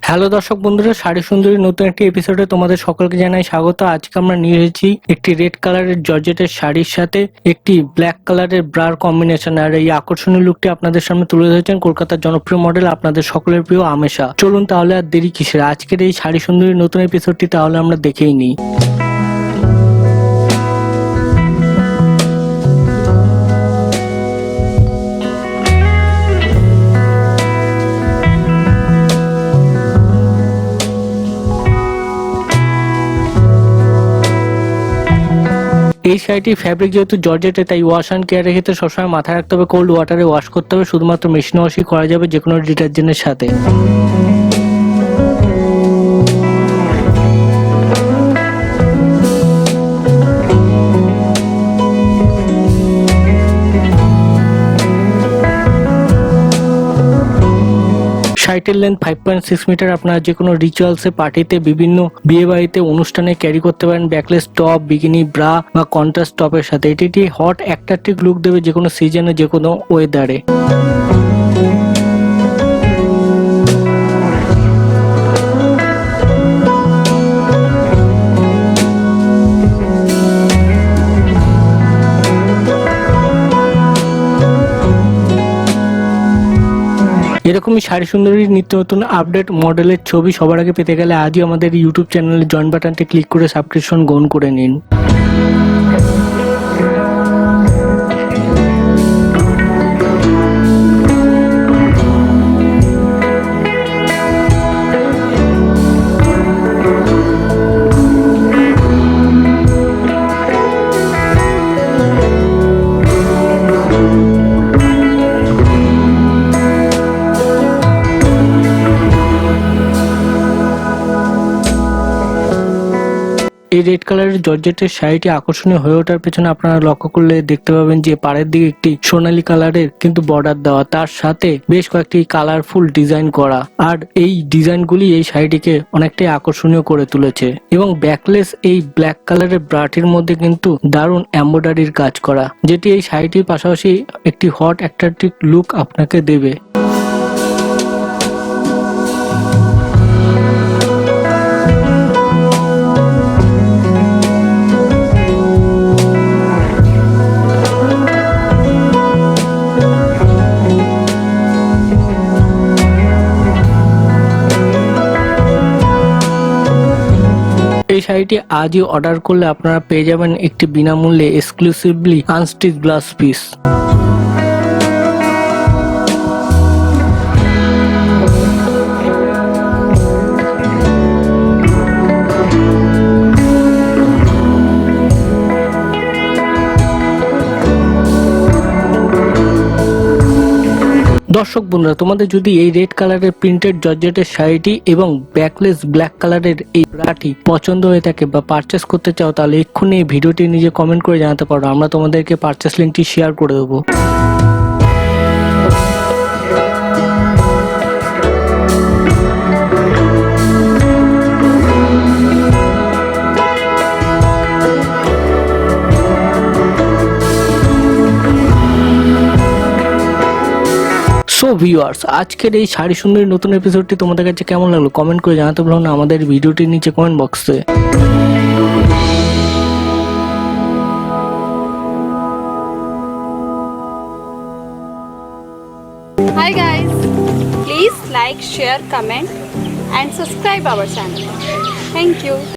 Hello দর্শক বন্ধুরা, শাড়ি সুন্দরী নতুন একটি এপিসোডে তোমাদের সকলকে জানাই স্বাগত। আজকে আমরা নিয়ে এসেছি একটি রেড কালারের জর্জেটের শাড়ির সাথে একটি ব্ল্যাক কালারের ব্রার কম্বিনেশন। আর এই আকর্ষণীয় লুকটি আপনাদের সামনে তুলে ধরেছেন কলকাতার জনপ্রিয় মডেল আপনাদের সকলের প্রিয় আমেশা। চলুন তাহলে আর দেরি কিসের, আজকের এই শাড়ি সুন্দরী নতুন এপিসোডটি তাহলে আমরা দেখেই নিই। এই শাড়িটির ফ্যাব্রিক যেহেতু জর্জেটে, তাই ওয়াশ অ্যান্ড কেয়ারের ক্ষেত্রে সবসময় মাথায় রাখতে হবে কোল্ড ওয়াটারে ওয়াশ করতে হবে। শুধুমাত্র মেশিন ওয়াশই করা যাবে যে কোনো ডিটারজেন্টের সাথে। শাড়িটির লেন্থ 5.6 মিটার। আপনারা যে কোনো রিচুয়ালসে, পার্টিতে, বিভিন্ন বিয়ে বাড়িতে, অনুষ্ঠানে ক্যারি করতে পারেন ব্যাকলেস টপ, বিকিনি, ব্রা বা কন্ট্রাস্ট টপের সাথে। এটি হট অ্যাট্রাকটিভ লুক দেবে যে কোনো সিজনে, যে কোনো ওয়েদারে। এরকমই শাড়ি সুন্দরীর নিত্য নতুন আপডেট মডেলের ছবি সবার আগে পেতে গেলে আজই আমাদের ইউটিউব চ্যানেলের জয়েন বাটনটি ক্লিক করে সাবস্ক্রিপশন গ্রহণ করে নিন। এই রেড কালারের জর্জেটের শাড়িটি আকর্ষণীয় হয়ে ওঠার পেছনে আপনারা লক্ষ্য করলে দেখতে পাবেন যে পাড়ের দিকে একটি সোনালী কালারের কিন্তু বর্ডার দেওয়া, তার সাথে বেশ কয়েকটি কালারফুল ডিজাইন করা। আর এই ডিজাইনগুলি এই শাড়িটিকে অনেকটাই আকর্ষণীয় করে তুলেছে। এবং ব্যাকলেস এই ব্ল্যাক কালারের ব্রাটির মধ্যে কিন্তু দারুণ এমব্রয়ডারির কাজ করা, যেটি এই শাড়িটির পাশাপাশি একটি হট অ্যাট্রাকটিভ লুক আপনাকে দেবে। এই শাড়িটি আজই অর্ডার করলে আপনারা পেয়ে যাবেন একটি বিনামূল্যে এক্সক্লুসিভলি আনস্টিচ গ্লাস পিস। দর্শক বন্ধুরা, তোমাদের যদি এই রেড কালারের প্রিন্টেড জর্জেটের শাড়িটি এবং ব্যাকলেস ব্ল্যাক কালারের এই ব্রাটি পছন্দ হয়ে থাকে বা পারচেস করতে চাও, তাহলে এক্ষুনি এই ভিডিওটি নিজে কমেন্ট করে জানাতে পারো, আমরা তোমাদেরকে পারচেস লিঙ্কটি শেয়ার করে দেবো। সো ভিউয়ার্স, আজকের এই শাড়ি সুন্দরী নতুন এপিসোডটি তোমাদের কাছে কেমন লাগলো কমেন্ট করে জানাতে ভুলো না আমাদের ভিডিওটির নিচে কমেন্ট বক্সে। Hi guys, please like, share, comment and subscribe our channel. Thank you.